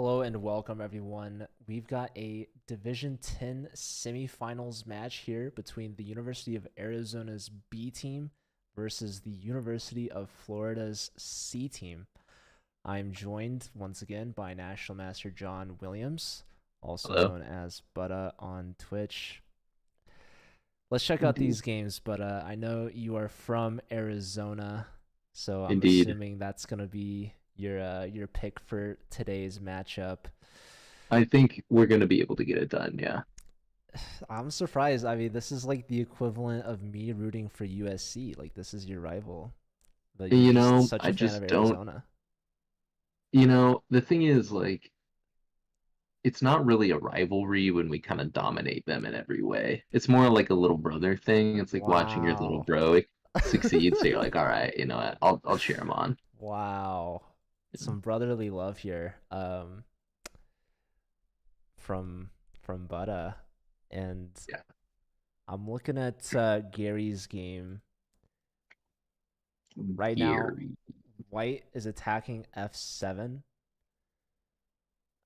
Hello and welcome everyone. We've got a Division 10 semifinals match here between the University of Arizona's B team versus the University of Florida's C team. I'm joined once again by National Master John Williams, also Hello. known as Butta on Twitch. Let's check out Indeed. these games, but I know you are from Arizona, so I'm Indeed. assuming that's gonna be your pick for today's matchup. I think we're going to be able to get it done. Yeah. I'm surprised. I mean, this is like the equivalent of me rooting for USC. Like, this is your rival, but you're just such I a fan of just don't, Arizona. the thing is, it's not really a rivalry when we kind of dominate them in every way. It's more like a little brother thing. It's like watching your little Wow. bro succeed. So you're like, all right, you know what? I'll cheer him on. Wow. Some brotherly love here. From Butta, and Yeah. I'm looking at Gary's game right now. Gary. White is attacking F7.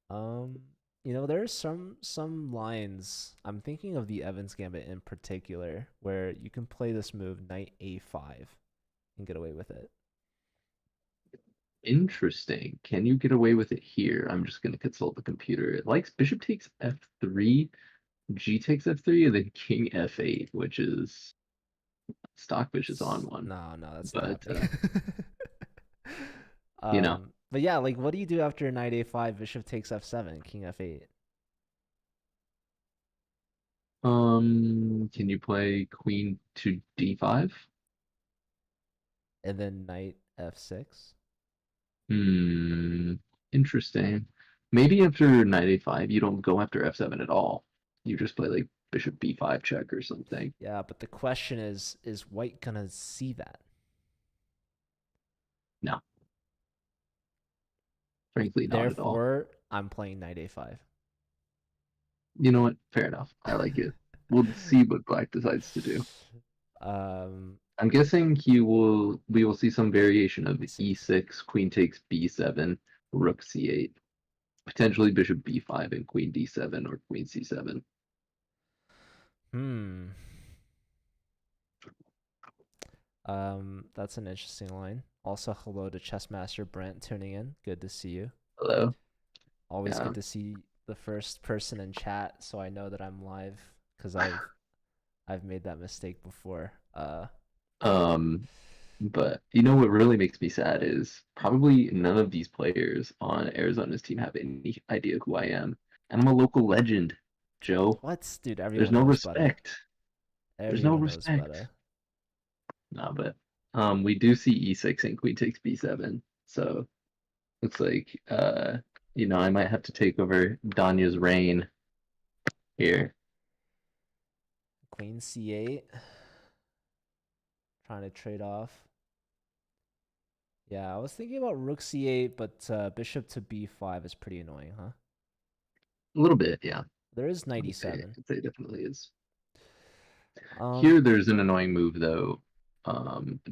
Um, there's some lines. I'm thinking of the Evans Gambit in particular, where you can play this move Knight A5 and get away with it. Interesting. Can you get away with it here? I'm just going to consult the computer. It likes bishop takes F3, G takes F3, and then King F8, which is Stockfish is on one, No, no, that's not but happening. you know, But yeah, like, what do you do after Knight A5, Bishop takes F7, King F8, can you play Queen to D5? and then Knight F6? Hmm, interesting. Maybe after Knight A5, you don't go after F7 at all. You just play like Bishop B5 check or something. Yeah, but the question is White gonna see that? No, frankly, not at all. Therefore, I'm playing Knight A5. You know what? Fair enough. I like it. We'll see what Black decides to do. Um, I'm guessing we will see some variation of let me see. E6, Queen takes B7, Rook C8, potentially Bishop B5 and Queen D7 or Queen C7. Hmm. That's an interesting line. Also, hello to Chessmaster Brent tuning in. Good to see you. Hello. Always Yeah. good to see the first person in chat, so I know that I'm live because I've made that mistake before. Um, but you know what really makes me sad is probably none of these players on Arizona's team have any idea who I am. And I'm a local legend, Joe. What, dude? There's Everyone no knows better. respect. There's no Everyone knows respect. better. No, but we do see E6 and Queen takes B7. So looks like I might have to take over Danya's reign here. Queen C8. Trying to trade off. Yeah, I was thinking about Rook C8, but Bishop to B5 is pretty annoying, huh? A little bit, yeah. There is I would say, 97. I'd say it definitely is. Um, Here, there's an annoying move though.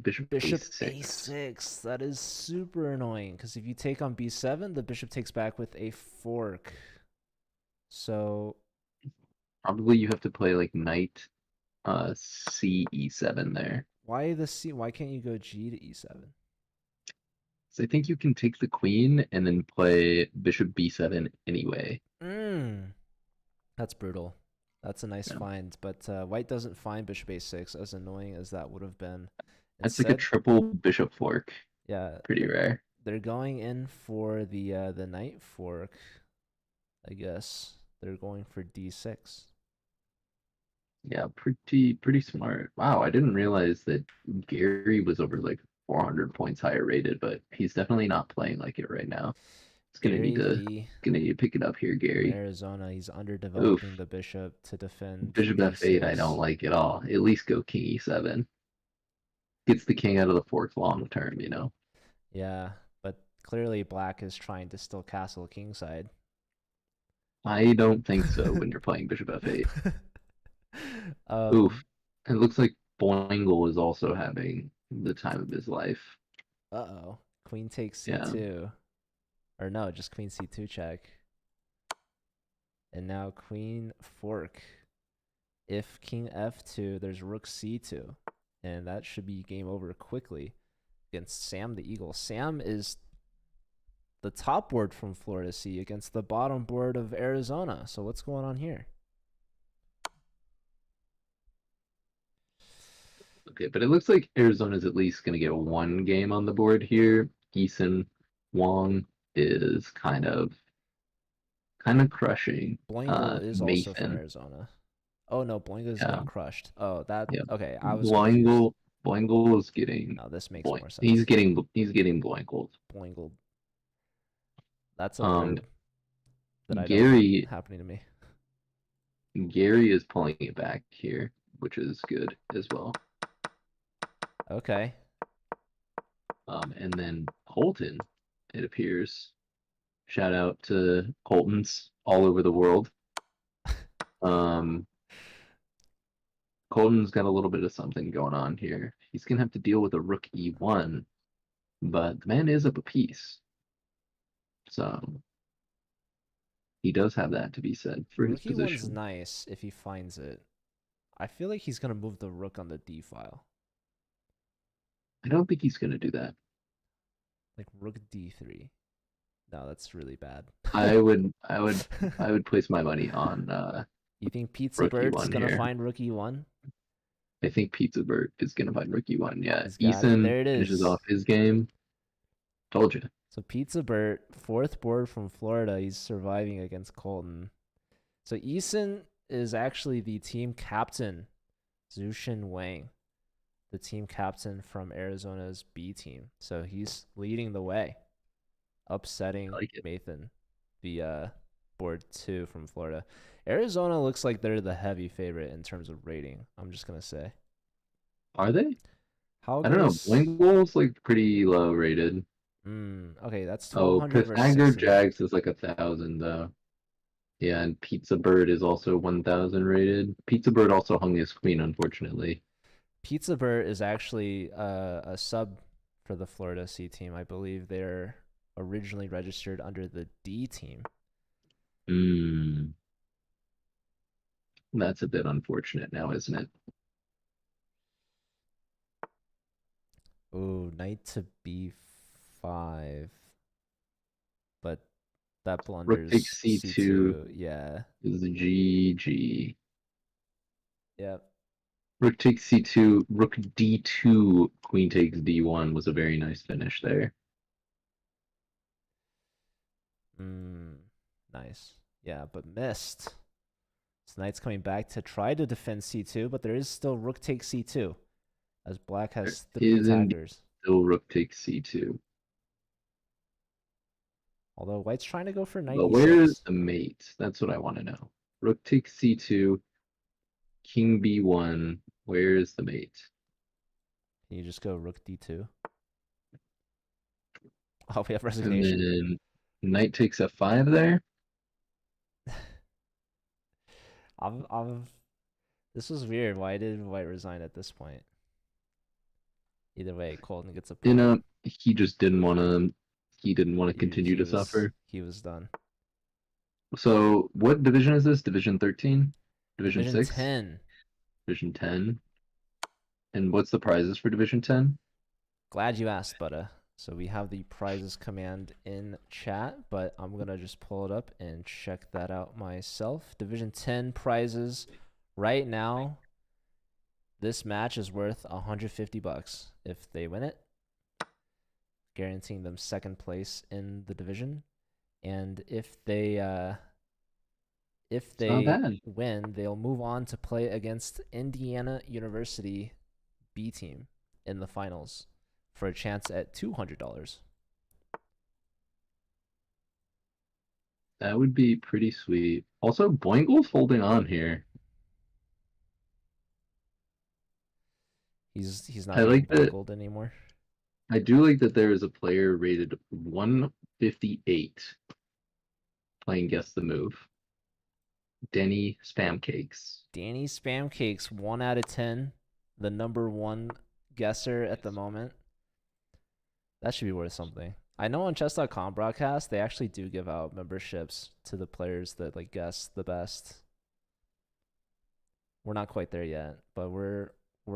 Bishop Bishop A6. A6. That is super annoying because if you take on B7, the bishop takes back with a fork. So Probably you have to play like knight C E7 there. why the C? Why can't you go G to E7? So I think you can take the queen and then play bishop B7 anyway. Mm, that's brutal. That's a nice Yeah. find, but White doesn't find Bishop A6, as annoying as that would have been. That's like a Instead, triple bishop fork. yeah, Pretty rare. they're going in for the knight fork. I guess they're going for D6. Yeah, pretty smart. Wow, I didn't realize that Gary was over like 400 points higher rated, but he's definitely not playing like it right now. He's Gary V gonna need to pick it up here, from Gary. Arizona. He's underdeveloping Oof. the bishop to defend Bishop F8, I don't D6. like at all. At least go King E7. Gets the king out of the fork long term. Yeah, but clearly Black is trying to still castle kingside. I don't think so when you're playing Bishop F8. um. Oof. It looks like Boingle is also having the time of his life. Uh oh. Queen takes Yeah. C2. Or no, just Queen C2 check. And now queen fork. If king f2, there's rook c2. And that should be game over quickly against Sam the Eagle. Sam is the top board from Florida C against the bottom board of Arizona. So what's going on here? Okay, but it looks like Arizona's at least going to get one game on the board here. Eason Wong is kind of crushing Boingle is also from Mathan. Arizona. Oh no, Boingle is Yeah, getting crushed. Oh, that yeah. okay. I was confused. Boingle is getting No, this makes Boing. more He's sense. getting Boingled. Boingled. That's a Um, verb that I don't want Gary happening to me. Gary is pulling it back here, which is good as well. Okay. And then Colton, it appears. Shout out to Coltons all over the world. Um, Colton's got a little bit of something going on here. He's gonna have to deal with a rook e1, but the man is up a piece, so he does have that to be said for his Rookie one's position. nice if he finds it. I feel like he's gonna move the rook on the d file, I don't think he's gonna do that. like rook d3. No, that's really bad. I would place my money on You think Pizza rook Bird's e1 gonna here. find rook e1? I think Pizza Bert is gonna find rook e1. Yeah, He's got it. Eason There it finishes is. off his game. Told you. So Pizza Bert, fourth board from Florida, he's surviving against Colton. So Eason is actually the team captain, Zushin Wang, the team captain from Arizona's B team. So he's leading the way, I upsetting like it. Mathan, the board two from Florida. Arizona looks like they're the heavy favorite in terms of rating. I'm just gonna say. Are they? How I don't know. goes? Blingwolves like pretty low rated. Okay, that's Oh, 1,200 versus Pythagorean 1,600. Jags is like 1,000 though. Yeah, and Pizza Bird is also 1,000 rated. Pizza Bird also hung his queen, unfortunately. Pizza Burt is actually a sub for the Florida C team. I believe they're originally registered under the D team. Hmm, that's a bit unfortunate now, isn't it? Ooh, knight to b5. But that Rook blunders takes c2 c2. Yeah. is GG. Yep. Rook takes c2, rook d2, queen takes d1 was a very nice finish there. Nice. Yeah, but missed. So knight's coming back to try to defend c2, but there is still rook takes c2, as black There has three is indeed attackers. still rook takes c2. Although white's trying to go for knight But where is e6. the mate? That's what I want to know. Rook takes c2, king b1. Where is the mate? Can you just go rook d2? Oh, we have And resignation. then knight takes f5 there. I'm. This was weird. Why did White resign at this point? Either way, Colton gets a You point. know, he just didn't want to. He didn't want to continue He to was suffer. he was done. So, what division is this? Division 13? Division Division 6? 10. Division 10? And what's the prizes for Division 10? Glad you asked, Butta. So we have the prizes command in chat, but I'm gonna just pull it up and check that out myself. Division 10 prizes right now. This match is worth $150 if they win it, guaranteeing them second place in the division. And if It's not they bad. win, they'll move on to play against Indiana University B team in the finals for a chance at $200. That would be pretty sweet. Also, Boingle's holding on here. He's I not getting like that. boingled anymore. I do like that there is a player rated 158 playing Guess the Move. Denny Spamcakes. Danny Spamcakes, 1 out of 10, the number one guesser at the moment. That should be worth something. I know on chess.com broadcast they actually do give out memberships to the players that like guess the best. We're not quite there yet, but we're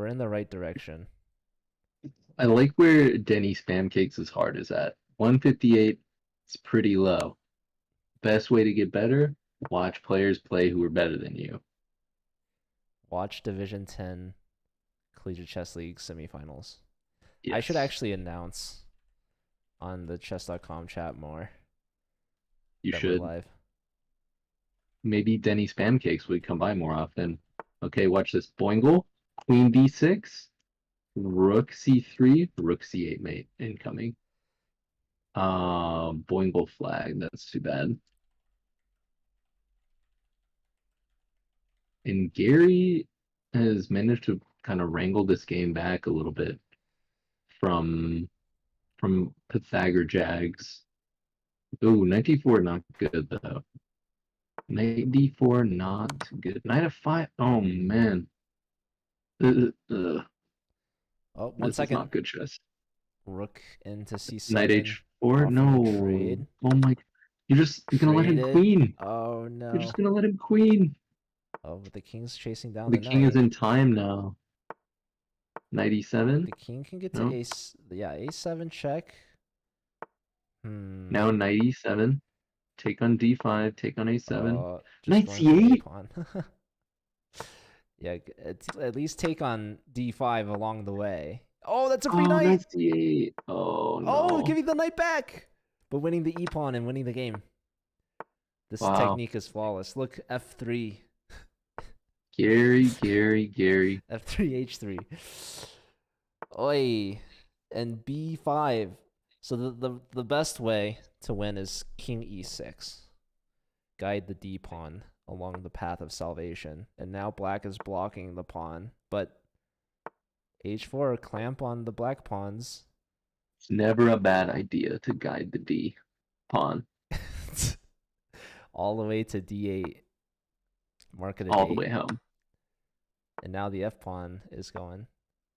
in the right direction. I like where Denny Spamcakes' heart is at. 158 is pretty low. Best way to get better? Watch players play who are better than you. Watch Division 10 Collegiate Chess League semifinals. I should Yes, actually announce on the chess.com chat more you that we're should. live. Maybe Denny Spamcakes would come by more often. Okay, watch this. Boingle, Queen D6, Rook C3, Rook C8 mate incoming. Boingle flag. That's too bad. And Gary has managed to kind of wrangle this game back a little bit from Pythagor Jags. Ooh, knight d4 not good though. Knight d4 not good. Knight f5. Oh man, Oh, one this is second. not good chess. Rook into Knight c7, h4. offering a No. trade. Oh my. You're gonna let him Traded. queen. Oh You're just no. gonna let him queen. Oh, but the king's chasing down The the king is knight. in time now. Knight e7. The king can get to No. ace. Yeah, a7 check. Hmm. Now knight e7. Take on d5. Take on a7. Just Knight going for the a c8. pawn. Yeah, at least take on d5 along the way. Oh, that's a free Oh, knight. knight c8. Oh Oh, no. giving the knight back, but winning the e pawn and winning the game. This Wow. technique is flawless. Look, f3, Gary. f3, h3. Oi, and b5. So the best way to win is king e6. Guide the d pawn along the path of salvation. And now black is blocking the pawn, but h4 clamp on the black pawns. It's never a bad idea to guide the d pawn All the way to d8. Mark of the all the date. way home. And now the f pawn is going.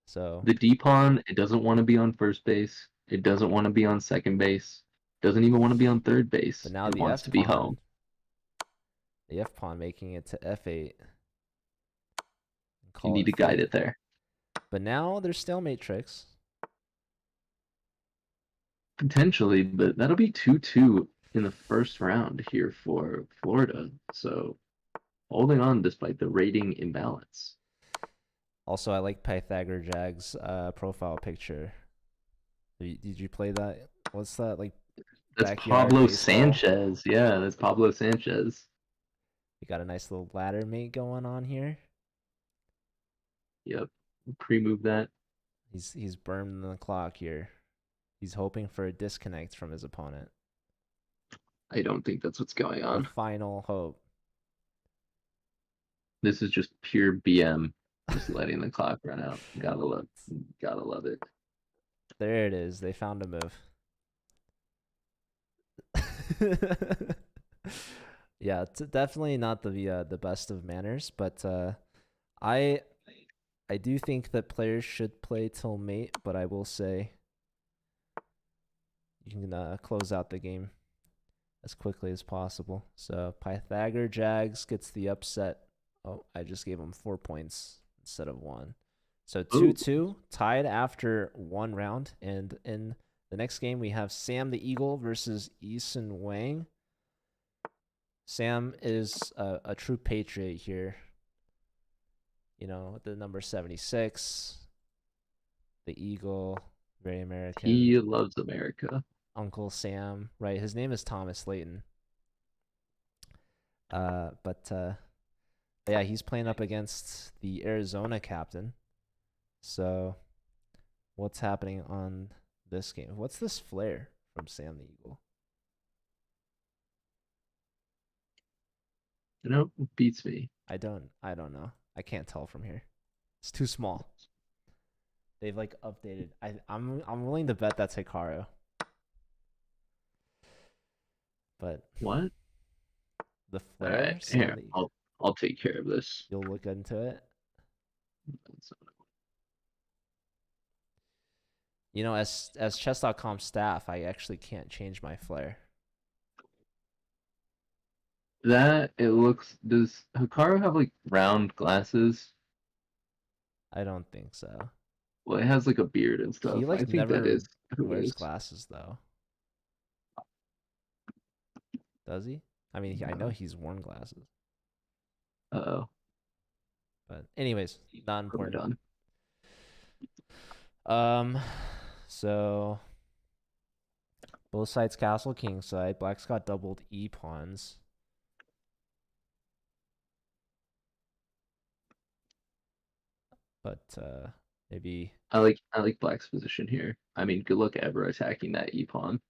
So, The d pawn, it doesn't want to be on first base. It doesn't want to be on second base. Doesn't even want to be on third but base. now It the wants f to be pawn, home. making it to f8. You Call need it to guide fate. it there. But now there's stalemate tricks. Potentially, but that'll be 2-2 in the first round here for Florida. So holding on despite the rating imbalance. Also, I like Pythagor Jag's profile picture. Did you play that? What's that, like, That's backyard Pablo baseball? Sanchez. Yeah, that's Pablo Sanchez. We got a nice little ladder mate going on here. Yep. Pre-move that. He's burning the clock here. He's hoping for a disconnect from his opponent. I don't think that's what's going The on. final hope. This is just pure BM. Just letting the clock run out. Gotta love it. There it is. They found a move. Yeah, it's definitely not the best of manners, but I I do think that players should play till mate, but I will say you can close out the game as quickly as possible. So Pythagor Jags gets the upset. Oh, I just gave him 4 points instead of one. So Ooh, 2-2, tied after one round. And in the next game, we have Sam the Eagle versus Eason Wang. Sam is a true patriot here. You know, the number 76, the Eagle, very American. he loves America. Uncle Sam, right? His name is Thomas Layton. But yeah, he's playing up against the Arizona captain. So what's happening on this game? What's this flare from Sam the Eagle? You know, beats me. I don't know. I can't tell from here. It's too small. They've like updated. I'm willing to bet that's Hikaru. But What? the All right, flare, Sam here. the I'll take care of this. you'll look into it. As chess.com staff, I actually can't change my flare. That it looks. Does Hikaru have like round glasses? I don't think so. Well, it has like a beard and He stuff. I like think that never is who it wears is. glasses though, does he? I mean, I know No. he's worn glasses, Uh-oh. but anyways, not Right important. on. Um, so both sides castle king side. Black's got doubled e pawns, but maybe I like Black's position here. I mean, good luck ever attacking that e pawn.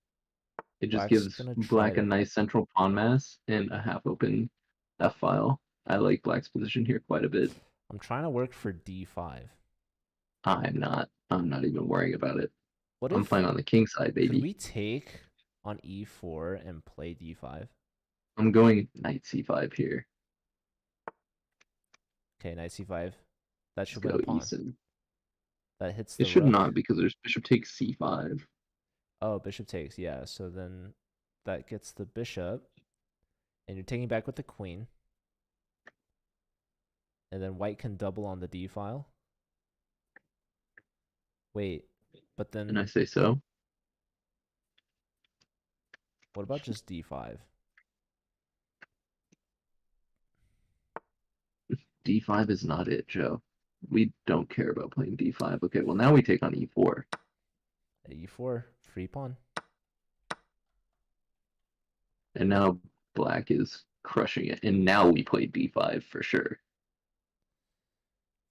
It just Black's gives gonna try Black a to. nice central pawn mass and a half open F file. I like Black's position here quite a bit. I'm trying to work for d5. I'm not. I'm not even worrying about it. What I'm if playing on the king side, could baby. we take on e4 and play d5? I'm going knight c5 here. Okay, knight c5. That Let's should win a go pawn. Eason. That hits It the should rook. not because there's bishop takes c5. Oh, bishop takes. Yeah, so then that gets the bishop, and you're taking back with the queen. And then white can double on the d file. Wait, but And I then say so. what about just d5? D5 is not it, Joe. We don't care about playing D5. Okay, well now we take on E4. e4, free pawn. And now black is crushing it. And now we play D5 for sure.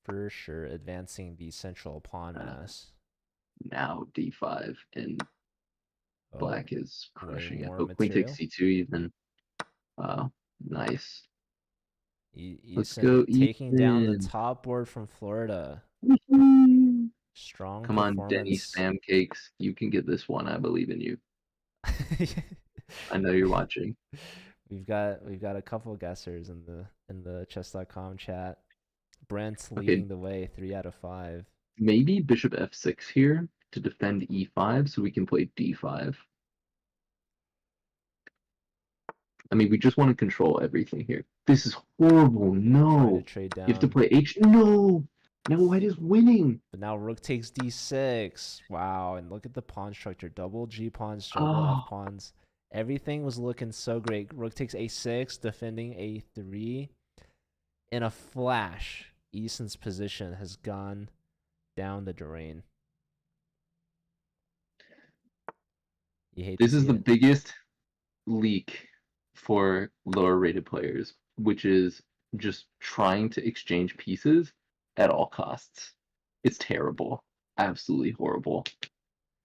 For sure, advancing the central pawn Uh, mass. now D5 and Oh, black is way crushing it. more Oh, queen takes material. C2 even. Wow, nice. Let's Eason go taking down the Ethan. top board from Florida. Woohoo. Strong Come on, Denny performance. Spam Cakes. You can get this one. I believe in you. I know you're watching. we've got a couple guessers in the chess.com chat. Brent Okay, leading the way, 3 out of 5. maybe bishop f6 here to defend e5 so we can play d5. I mean, we just want to control everything here. This is horrible. Trying to No. trade You have to down. play h. No. Now white is winning. But now rook takes d6. Wow, and look at the pawn structure. Double G pawns, double F Oh, pawns. Everything was looking so great. Rook takes a6, defending a3. In a flash, Eason's position has gone down the drain. You hate to this is see the it. biggest leak for lower rated players, which is just trying to exchange pieces at all costs. It's terrible. Absolutely horrible.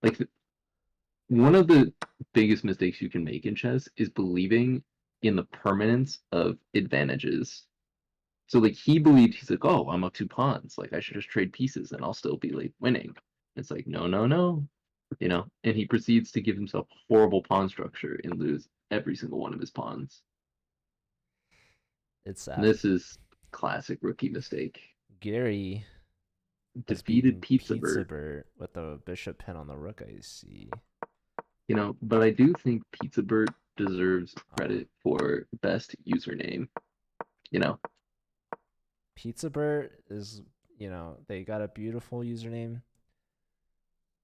Like one of the biggest mistakes you can make in chess is believing in the permanence of advantages. So like he believed he's like, oh, I'm up 2 pawns. Like I should just trade pieces and I'll still be like winning. It's like, no, no, no. And he proceeds to give himself horrible pawn structure and lose every single one of his pawns. It's sad. This is classic rookie mistake. Gary has Defeated beaten Pizza Pizza Bird. Bert with a bishop pin on the rook, I see. But I do think Pizza Bird deserves Oh, credit for best username. You know, Pizza Bert is, they got a beautiful username.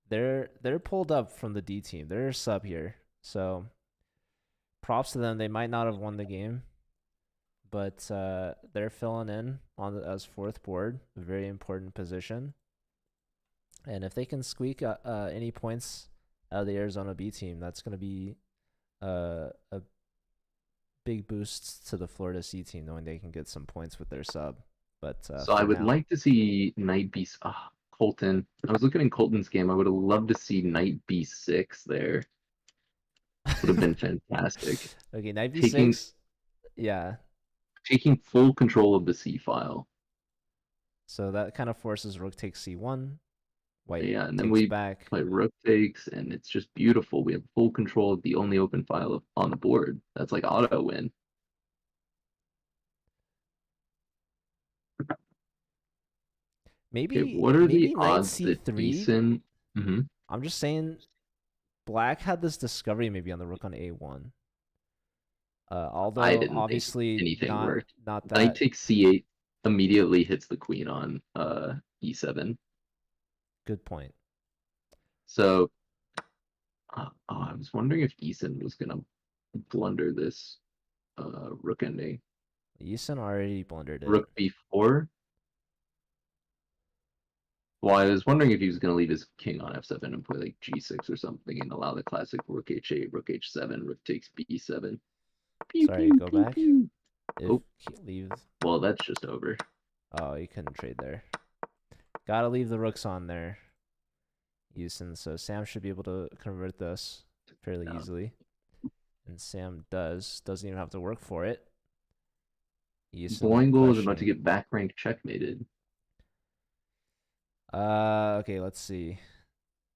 They're pulled up from the D team. They're a sub here. So props to them. They might not have won the game, but they're filling in as fourth board, a very important position. And if they can squeak any points out of the Arizona B team, that's going to be a big boost to the Florida C team, knowing they can get some points with their sub. But so I for would now, like to see Knight B. Colton. I was looking at Colton's game. I would have loved to see Knight B6 there. Would have been fantastic. okay, knight Taking b6. Yeah, taking full control of the C file. so that kind of forces rook takes c1. White Yeah, and then takes we back. play rook takes, and it's just beautiful. We have full control of the only open file on the board. That's like auto win. Okay, Maybe what are the maybe knight odds that c3. Eason? Mhm. I'm just saying Black had this discovery maybe on the rook on a1. I Although didn't think obviously anything not worked. not Knight that takes c8 immediately hits the queen on e7. good point. So I was wondering if Eason was gonna blunder this rook ending. Yisun already blundered it. Rook b4. Well, I was wondering if he was gonna leave his king on f7 and play like g6 or something and allow the classic rook h8, rook h7, rook takes b7. Pew Sorry, pew go pew back. pew. If Oh, he leaves. well, that's just over. Oh, you couldn't trade there. Gotta leave the rooks on there, Yisun. So Sam should be able to convert this fairly Yeah. easily. And Sam does. Doesn't even have to work for it. Yisun Boingle is about to questioning. get back rank checkmated. Okay, let's see.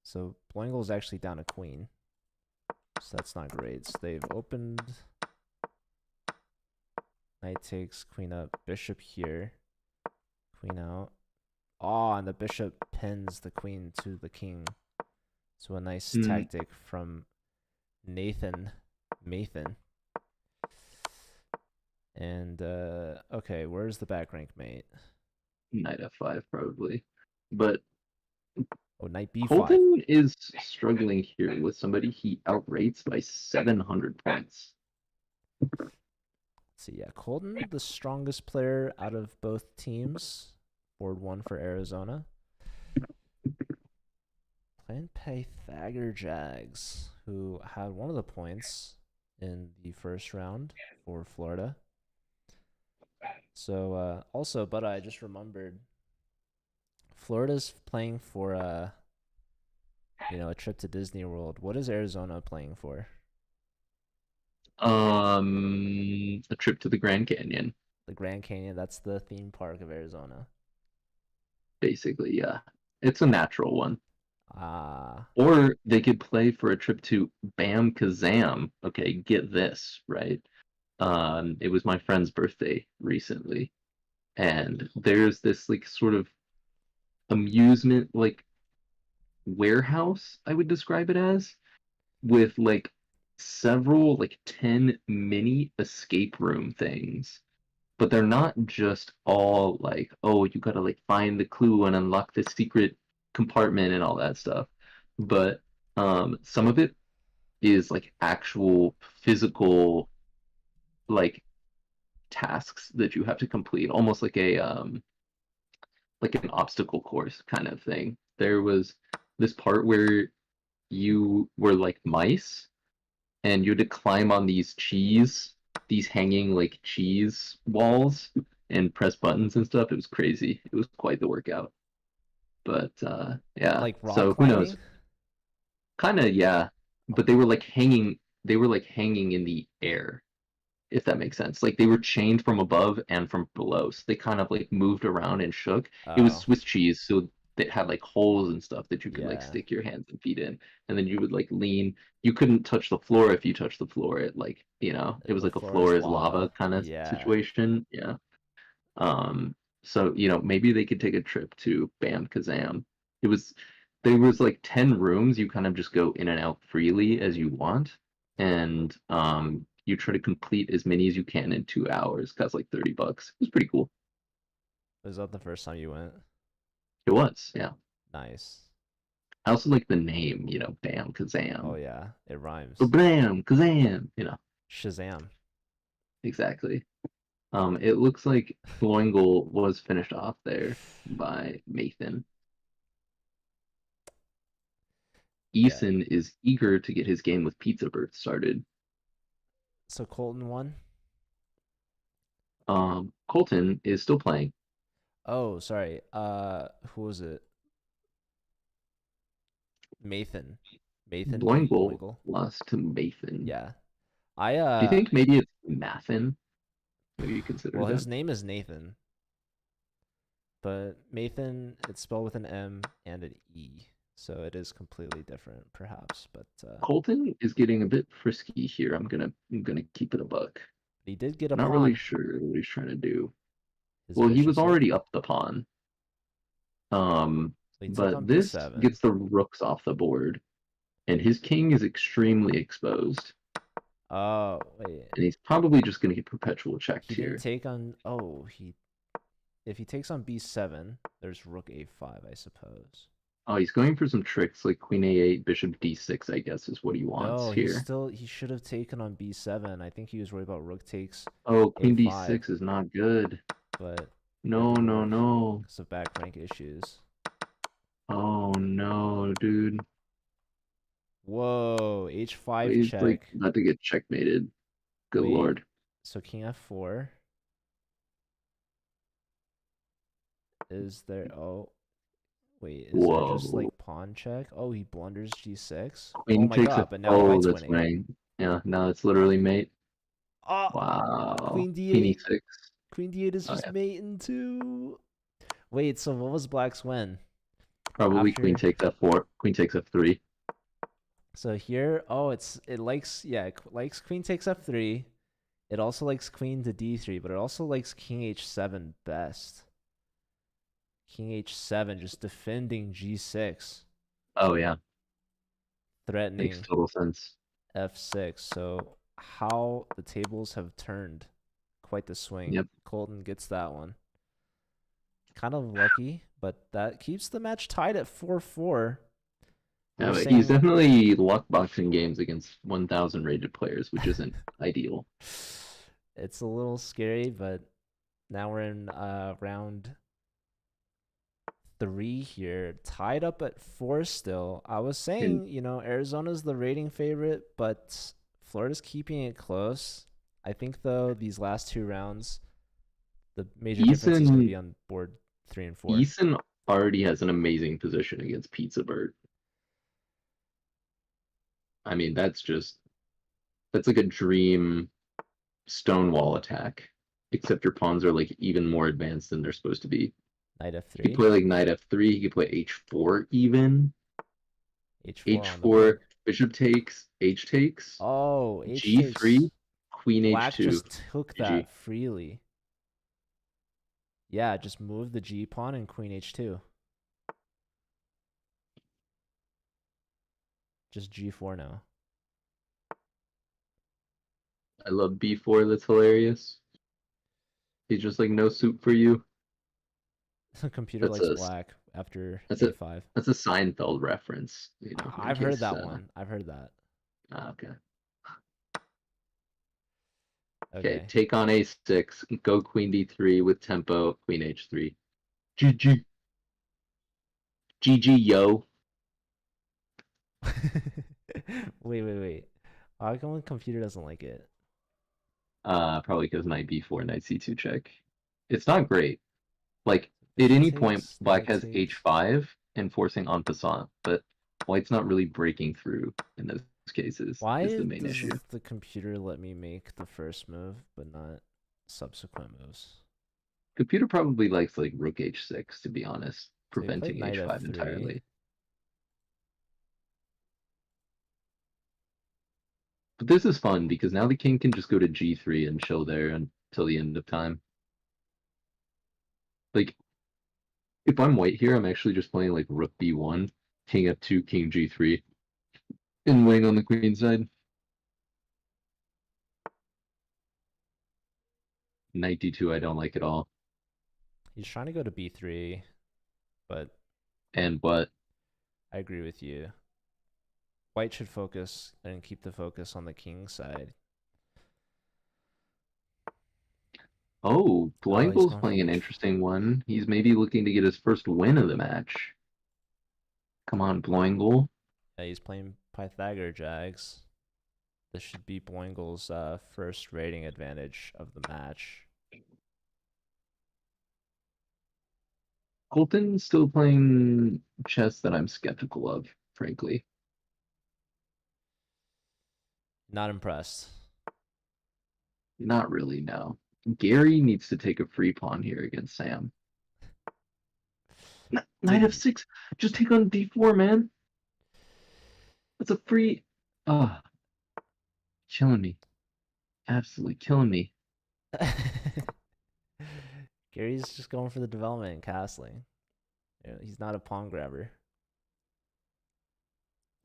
So Blangle's actually down a queen. So that's not great. So they've opened. Knight takes, queen up, bishop here, queen out. Oh, and the bishop pins the queen to the king. So a nice Mm, tactic from Nathan Mathan. And okay, where's the back rank mate? knight f5 probably. But Oh, knight b5. Colton is struggling here with somebody he outrates by 700 points. Let's see, yeah, Colton, the strongest player out of both teams. Board one for Arizona. Playing Pythagor Jags, who had one of the points in the first round for Florida. So also, but I just remembered Florida's playing for a trip to Disney World. What is Arizona playing for? A trip to the Grand Canyon, The Grand Canyon. That's the theme park of Arizona. basically, yeah. It's a natural one. Ah, Or they could play for a trip to Bam Kazam. Okay, get this, right? It was my friend's birthday recently, and there's this like sort of amusement like warehouse, I would describe it as, with like several like 10 mini escape room things. But they're not just all like, oh, you gotta like find the clue and unlock the secret compartment and all that stuff. But some of it is like actual physical like tasks that you have to complete, almost like an obstacle course kind of thing. There was this part where you were like mice and you had to climb on these hanging like cheese walls and press buttons and stuff. It was crazy. It was quite the workout. But yeah, like rock so who knows? climbing? Kind of, yeah. But they were like hanging in the air, if that makes sense. Like they were chained from above and from below. So they kind of like moved around and shook. It was Oh, Swiss cheese, so it had like holes and stuff that you could like yeah. stick your hands and feet in. And then you would like lean. You couldn't touch the floor. If you touched the floor, it was The like a floor floor is is lava lava. kind of Yeah. situation. Yeah. So maybe they could take a trip to Bam Kazam. It was there was like 10 rooms. You kind of just go in and out freely as you want. And you try to complete as many as you can in 2 hours. Costs like $30. It was pretty cool. Was that the first time you went? It was, yeah. Nice. I also like the name, Bam Oh Kazam. yeah, it Or rhymes. Bam Kazam. Shazam. Exactly. It looks like Floingle was finished off there by Mathan. Yeah. Eason is eager to get his game with Pizza Bird started. So Colton won. Colton is still playing. Oh, sorry. Who was it? Mathan. Mathan beat Bloingle Boingle. lost to Mathan. Yeah. I Do you think maybe it's Mathan? Maybe you consider well that. his name is Nathan, but Mathan it's spelled with an M and an E. So it is completely different perhaps, but Colton is getting a bit frisky here. I'm gonna keep it a buck. he did get a Not really pawn. sure what he's trying to do. His Well, he was bishop's up. already up the pawn. Um, So you take But on this b7. gets the rooks off the board, and his king is extremely exposed. Oh, wait. And he's probably just going to get perpetual checked He didn't here. take on. Oh, he. If he takes on b7, there's rook a5, I suppose. Oh, he's going for some tricks like queen a8, bishop d6, I guess is what he wants No, here. he should have taken on b7. I think he was worried about rook takes Oh, queen a5, d6 is not good. but didn't No, no, work no. because of back rank issues. Oh, no, dude. Whoa, h5 He's like check. about to get checkmated. Good Wait, lord. so king f4 is there? Oh, wait, is there just Whoa. like pawn check? Oh, he blunders g6. Oh Queen my takes a. god, but now Oh, white's that's winning. winning. Yeah, now it's literally mate. Oh, Wow. queen Queen d8. e6. Queen d8 is Oh, just yeah. mating too. Wait, so what was black's win? Probably queen After takes f4. Queen takes f3. so here, oh, it likes yeah, it likes queen takes f3. It also likes queen to d3, but it also likes king h7 best. King h7 just defending g6, Oh, yeah. Makes threatening total sense. f6. So how the tables have turned. Quite the swing. Yep. Colton gets that one. Kind of lucky, but that keeps the match tied at 4-4. We Yeah, were but he's saying definitely luck boxing games against 1,000 rated players, which isn't ideal. it's a little scary, but now we're in round three here, tied up at four still. I was And saying, Arizona's the rating favorite, but Florida's keeping it close. I think, though, these last two rounds, the major difference is going to Eason be on board three and four. Eason already has an amazing position against Pizza Bird. I mean, that's like a dream Stonewall attack, except your pawns are like even more advanced than they're supposed to be. Knight He could f3, play like knight f3. He could play h4 even. h4 on the h4, board. bishop takes, h takes, Oh, h g3, takes. queen Black h2, just took gg. that freely. Yeah, just move the g pawn and queen h2. Just g4 now. I love b4. That's hilarious. He's just like no suit for you. The computer That's likes a black after that's a a5. that's a Seinfeld reference, in I've heard case. that one. I've heard that. Okay. Okay, Okay. take on a6, go queen d3 with tempo, queen h3. GG. GG, yo. Wait. How come the computer doesn't like it? Probably because knight b4, knight c2 check. It's not great. Like, at Bishop any point, takes, black knight has takes. h5 and forcing en passant, but white's not really breaking through in those cases, is Why the main does issue. the computer let me make the first move but not subsequent moves? Computer probably likes, like, rook h6, to be honest, So he played preventing knight h5 f3. entirely. But this is fun because now the king can just go to g3 and chill there until the end of time. Like, if I'm white here, I'm actually just playing like rook b1, king f2, king g3, and wing on the queen side. Knight d2, I don't like at all. He's trying to go to b3, but And what? I agree with you. White should focus and keep the focus on the king side. Oh, Oh, he's Blankel's going for playing an h. interesting one. He's maybe looking to get his first win of the match. Come on, Blangle. Yeah, he's playing Pythagor Jags. This should be Boingle's first rating advantage of the match. Colton's still playing chess that I'm skeptical of, frankly. Not impressed. Not really, no. Gary needs to take a free pawn here against Sam. Knight Didn't. f6. Just take on d4, man. That's a free. Ah, killing me. Absolutely killing me. Gary's just going for the development and castling. Yeah, he's not a pawn grabber.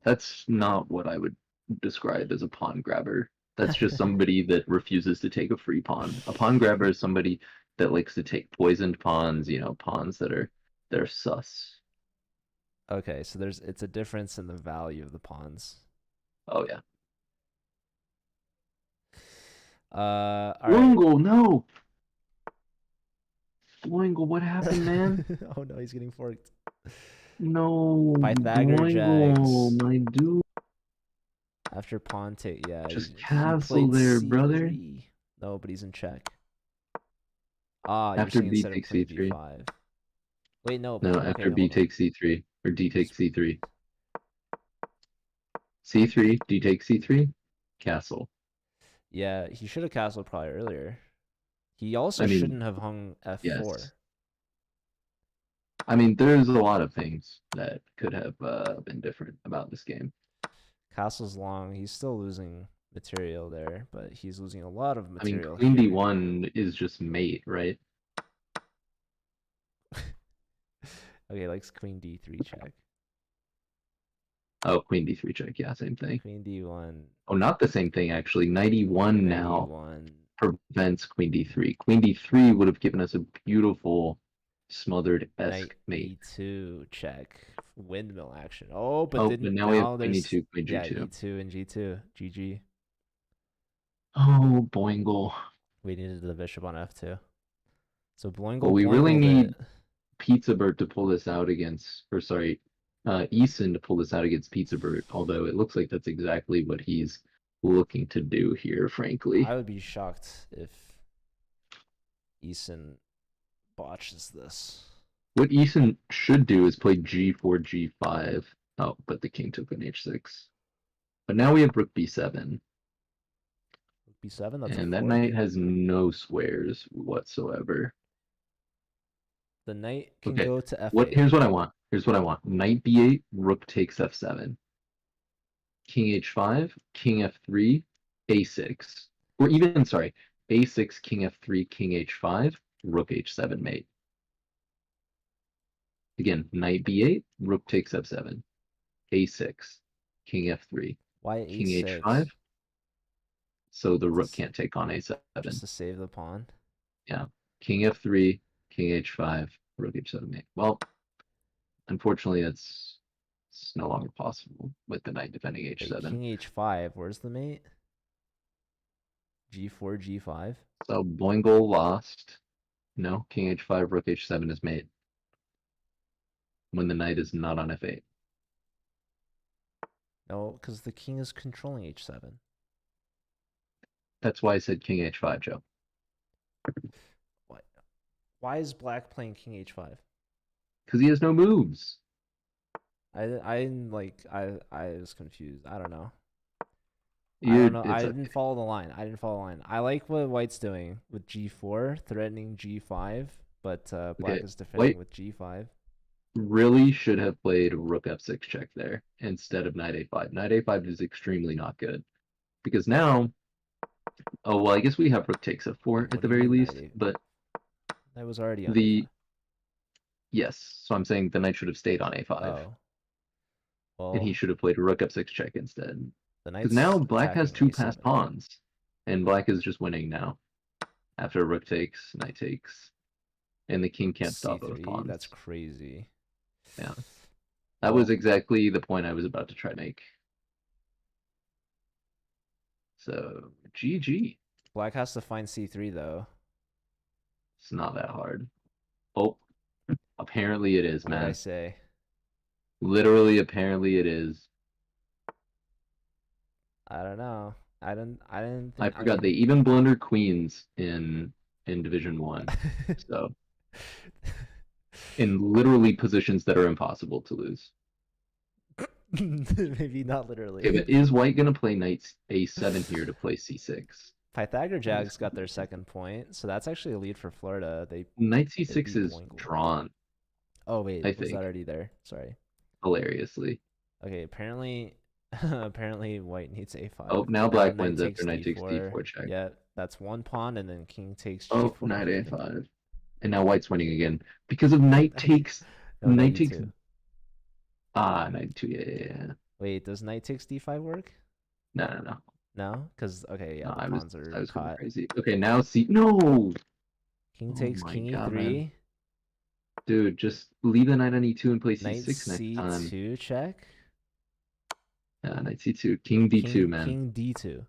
That's not what I would describe as a pawn grabber. That's just somebody that refuses to take a free pawn. A pawn grabber is somebody that likes to take poisoned pawns, pawns that are sus. Okay, so it's a difference in the value of the pawns. Oh yeah. All right. Boingo, no. Boingo, what happened, man? Oh no, he's getting forked. No, Pythagoras Boingo, Jags. my dude. After pawn take, yeah, Just he castle played there, brother. c3. No, but he's in check. Ah, you're After saying B instead of takes playing C3. g5. Wait, no. No, Okay, after B hold on. takes C3. Or D takes C3. C3, D takes C3. Castle. Yeah, he should have castled probably earlier. He also I mean, shouldn't have hung f4. yes. I mean, there's a lot of things that could have been different about this game. Castle's long. He's still losing material there, but he's losing a lot of I mean, material Queen here. D1 is just mate, right? Okay, likes queen d3 check. Oh, Queen D3 check. Yeah, same thing. Queen d1, Oh, not the same thing, actually. Knight E1 knight now e1, prevents Queen D3. Queen D3 would have given us a beautiful knight smothered-esque mate. e2 check. Windmill action. Oh, but Oh, but then now we have now Queen there's E2, Queen yeah, G2. e2 and g2. GG. Oh, Boingle. We needed the bishop on f2. So Well, Bloingle we really Bloingled it. need Pizza Bird to pull this out against, or sorry, Eason to pull this out against Pizza Bird, although it looks like that's exactly what he's looking to do here, frankly. I would be shocked if Eason botches this. What Eason should do is play G4, G5. Oh, but the king took an H6. But now we have Rook B7, b7, that's a and that fork. knight has no squares whatsoever. The knight can Okay, go to what? f8. Here's what I want. Here's what I want. Knight B8, Rook takes F7. King H5, King F3, A6. Or even, sorry, A6, King F3, King H5, Rook H7 mate. Again, Knight B8, Rook takes F7. A6, King F3, Why King a6? H5, so the Rook Just can't take on just A7. to save the pawn. Yeah. King F3, King H5, Rook H7 mate. Well, unfortunately, it's no longer possible with the knight defending Wait, H7. king h5. Where's the mate? g4, g5. So Boingle lost. No, King H5, Rook H7 is mate when the knight is not on F8. No, because the king is controlling h7. That's why I said King H5, Joe. What? Why is black playing king h5? Because he has no moves. I was confused. I don't know. I It's didn't okay. follow the line. I like what white's doing with g4, threatening g5, but black Okay. is defending White with g5. really should have played Rook F6 check there instead of Knight A5. Knight A5 is extremely not good. Because now, oh, well, I guess we have Rook takes Wait, F4 at what do the you very mean knight least, a? but That was already on the, a5. yes, so I'm saying the knight should have stayed on A5, Oh, and he well, should have played a Rook F6 check instead. the Because now knight's black has attacking two passed a7. pawns, and black is just winning now. After Rook takes, Knight takes, and the king can't stop both c3. pawns. That's crazy. Yeah, that was Well, exactly the point I was about to try to make. So GG. black has to find c3 though. It's not that hard. Oh, apparently it is, What did I man. say? Literally, apparently it is. I don't know. I didn't I think. I forgot they mean, even blunder queens in Division One. So in literally positions that are impossible to lose. maybe not Okay, literally. but is white gonna play knight a7 here to play c6? Pythagoras That is Jags got their second point, so that's actually a lead for Florida. knight They c6 beat is Boingle. drawn, Oh wait, I was that think, already there? Sorry. hilariously. Okay, apparently apparently white needs Oh, a5. now Now black knight wins takes after knight takes d4. d4 check. Yeah, that's one pawn, and then king takes Oh, g4. knight a5. And now white's winning again because of knight takes No, knight Knight takes e2. knight two. Yeah, yeah, yeah. Wait, does knight takes d5 work? No, no, no. No, because okay, yeah, No, the pawns I are was going caught. crazy. Okay, now see. No. King Oh takes my king god, man. e3. Dude, just leave the knight on e2 and play Knight c6 next time. c2 check. Yeah, knight c2, king d2, man. King d2.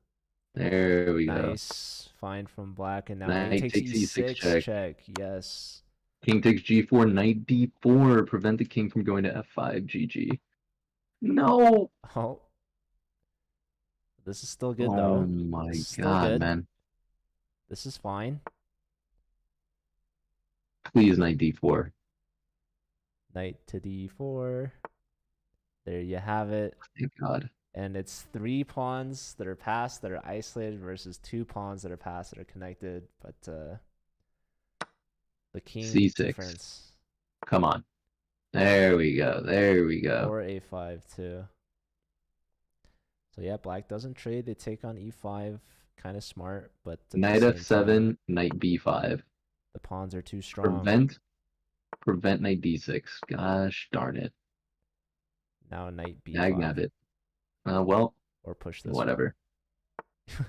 There we go. Nice. Fine from black, and now knight Knight takes takes e6 e6 check. check. Yes. King takes g4, knight d4. Prevent the king from going to f5. GG. No. Oh, this is still good Oh though. This my is still god, good. man. This is fine. Please, knight d4. Knight to d4. There you have it. Thank god. And it's 3 pawns that are passed that are isolated versus 2 pawns that are passed that are connected. But the king c6. difference. Come on. There we go. There we go. Or a5 too. So yeah, black doesn't trade. They take on e5. Kind of smart, but at the Knight same time, f7, knight b5. the pawns are too strong. Prevent knight d6. Gosh darn it. Now knight b5. Dag it. Well, Or push this whatever. one.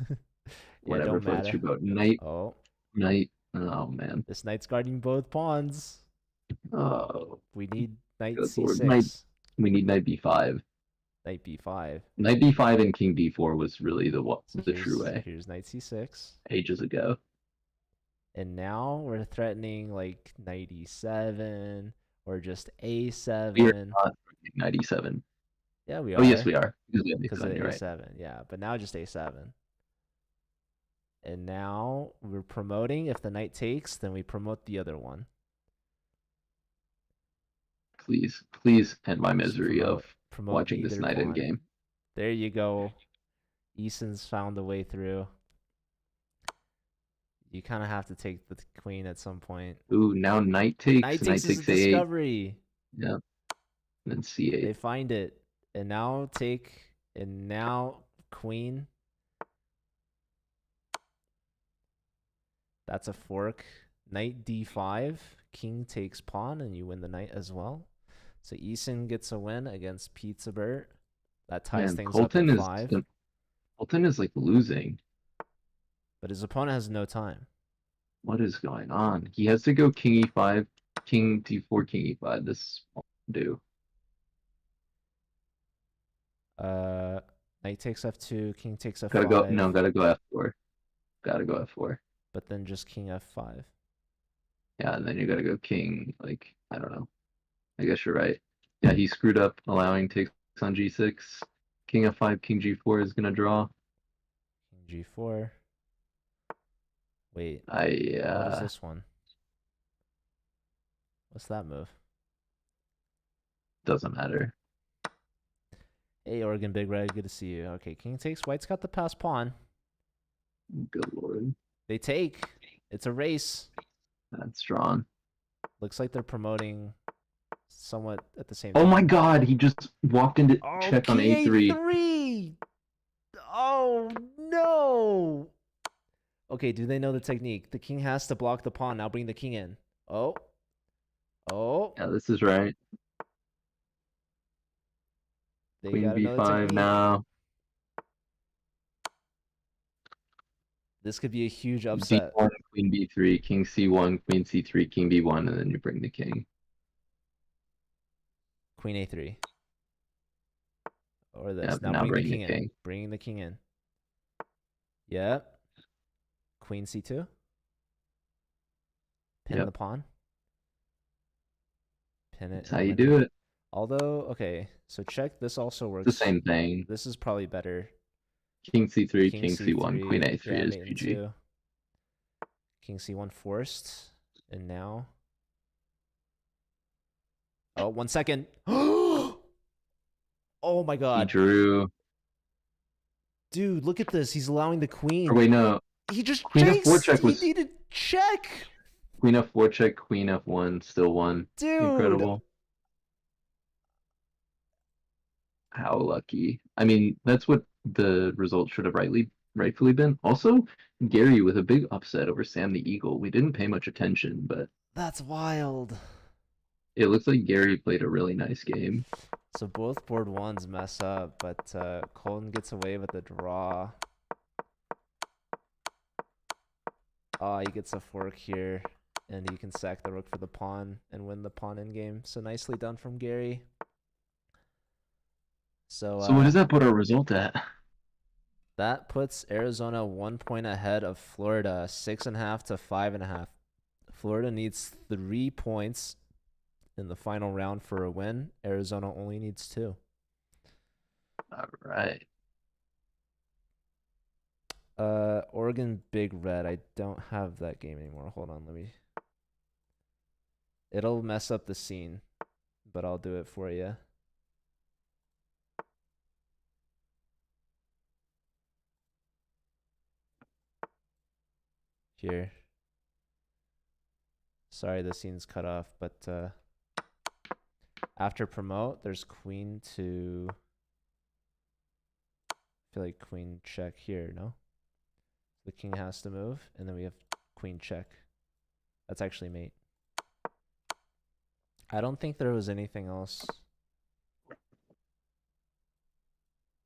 Yeah, Whatever don't floats matter. your boat. Knight, Oh, knight. Oh man. this knight's guarding both pawns. Oh, We need knight good lord. Knight. c6. We need knight b5. Knight b5. Knight b5 and king d4 was really So the true way here's knight c6. ages ago. And now we're threatening like knight e7 or just We are a7. not knight e7. Yeah, we Oh yes, are. we are. Because of You're right. a7. Yeah, but now just a7. And now we're promoting. If the knight takes, then we promote the other one. Please, please end my Just misery of promote watching this either knight in pawn. game. There you go. Eason's found a way through. You kind of have to take the queen at some point. Ooh, now knight takes. Knight Knight takes is a takes a8. discovery. Yeah. And then They c8. find it. And now take. And now queen. That's a fork. Knight d5. King takes pawn, and you win the knight as well. So Eason gets a win against Pizza Bert. That ties Man, things Colton up at is 5. Colton is like losing. But his opponent has no time. What is going on? He has to go king e5, king d4, king e5. This won't do. Knight takes f2, king takes Gotta go. f5. No, gotta go f4. Gotta go f4. But then just king f5. Yeah, and then you gotta go king. Like, I don't know. I guess you're right. Yeah, he screwed up allowing takes on g6. King f5, king g4 is gonna draw. King g4. Wait, I what is this one? What's that move? doesn't matter. Hey, Oregon Big Red, good to see you. Okay, king takes. White's got the pass pawn. Good lord. They take. It's a race. That's strong. Looks like they're promoting somewhat at the same Oh time. my god, he just walked into check on king a3. a3. Oh, no. Okay, do they know the technique? The king has to block the pawn. Now bring the king in. Oh. Oh. Yeah, this is right. They Queen gotta know the b5 technique. now. This could be a huge upset. d1, queen b3, king c1, queen c3, king b1, and then you bring the king. Queen a3. Or this. Yeah, Now bring the bring king the in. king. Bringing the king in. Yep. Queen c2. Pin Yep. the pawn. Pin it. That's how you do it. Although, okay, so check. This also works. It's the same thing. This is probably better. King c3, King king c1, c3, queen a3 yeah, is mate in GG. 2. King c1 forced. And now. Oh, 1 second. Oh my He god. drew. Dude, look at this. He's allowing the queen. Or wait, no. He just Queen chased. f4 check was. He needed check. Queen f4 check, queen f1, still won. Dude. Incredible. How lucky. I mean, that's what the result should have rightfully been. Also, Gary with a big upset over Sam the Eagle. We didn't pay much attention, but That's wild. It looks like Gary played a really nice game. So both board ones mess up, but Colton gets away with the draw. Oh, he gets a fork here, and he can sack the rook for the pawn and win the pawn endgame. So nicely done from Gary. So So what does that put our result at? that puts Arizona 1 point ahead of Florida, 6.5 to 5.5. Florida needs 3 points in the final round for a win. Arizona only needs 2. All right. Oregon Big Red. I don't have that game anymore. Hold on, let me. It'll mess up the scene, but I'll do it for you. Here. Sorry, the scene's cut off, but after promote, there's queen to. I feel like queen check here, no? The king has to move, and then we have queen check. That's actually mate. I don't think there was anything else.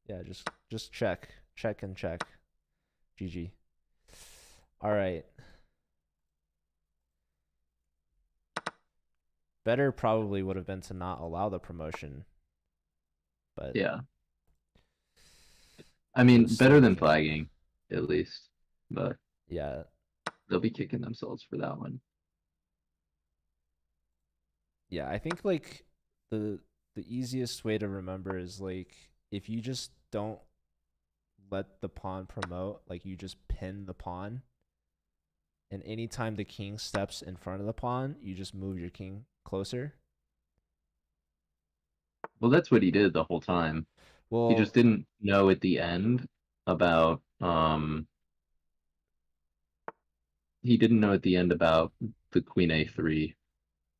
Yeah, just check. Check and check. GG. All right. Better probably would have been to not allow the promotion. But Yeah. I it mean, was still better a than king. flagging, at least. But Yeah. they'll be kicking themselves for that one. Yeah, I think like the easiest way to remember is like if you just don't let the pawn promote, like you just pin the pawn, and anytime the king steps in front of the pawn, you just move your king closer. Well, that's what he did the whole time. He just Well, didn't know at the end about he didn't know at the end about the queen a3,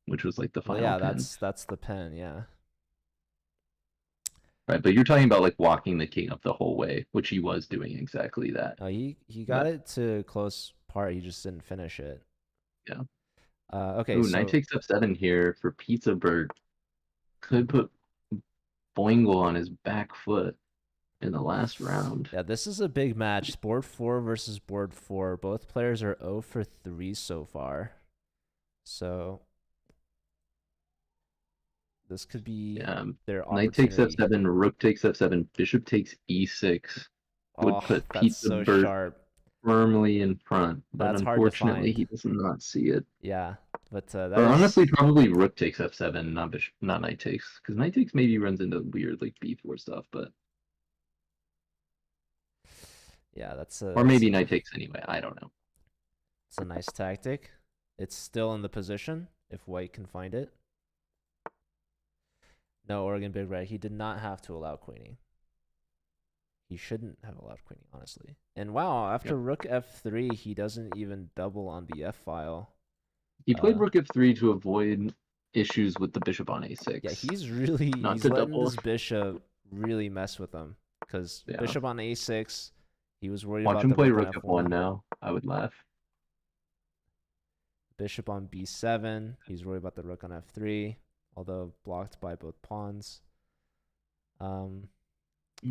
which was like the well, final yeah, pin. that's the pin, yeah. Right, but you're talking about like walking the king up the whole way, which he was doing exactly that. He got But it to close part. He just didn't finish it. yeah. Okay, Ooh, knight so takes f7 here for Pizza Bird. Could put Boingle on his back foot in the last round. yeah, this is a big match. Board 4 versus board 4. Both players are 0 for 3 so far. So this could be Yeah. their Knight takes opportunity. f7, rook takes f7, bishop takes e6 would Oh, put that's Pizza so Bird sharp. firmly in front, but That's hard to unfortunately find. he does not see it. Yeah, but that Or is honestly, probably rook takes f7, not bishop, not knight takes, because knight takes maybe runs into weird like b4 stuff, but yeah, or maybe knight takes anyway. I don't know. it's a nice tactic. It's still in the position if white can find it. No, Oregon Big Red. He did not have to allow queening. He shouldn't have allowed queening, honestly. And wow, after Yep. rook f3, he doesn't even double on the f file. He played Uh, rook f3 to avoid issues with the bishop on yeah, a6, not he's to letting double. this bishop really mess with him because Yeah. bishop on a6. He was worried Watch about him the play rook on rook f1 f1. now. I would laugh. Bishop on b7. He's worried about the rook on f3, although blocked by both pawns. Um,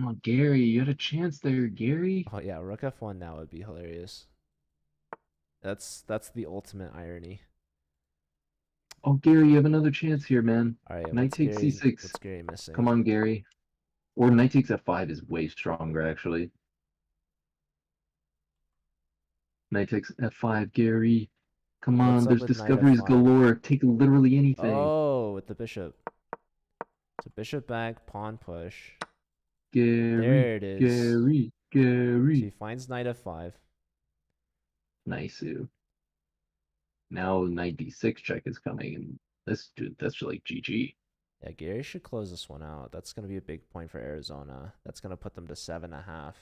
Oh, Gary, you had a chance there, Gary. oh yeah, rook f1 now would be hilarious. That's the ultimate irony. Oh, Gary, you have another chance here, man. All right, Knight takes c6. what's Gary missing? Come on, Gary. Or knight takes f5 is way stronger, actually. Knight takes f5, Gary. Come What's on, up there's with knight discoveries f5? galore. Take literally anything. Oh, with the bishop. So bishop back, pawn push. Gary, There it is. Gary, So Gary. he finds knight f5. Nice. Now knight d6 check is coming, and this dude, that's like GG. Yeah, Gary should close this one out. That's gonna be a big point for Arizona. That's gonna put them to 7.5.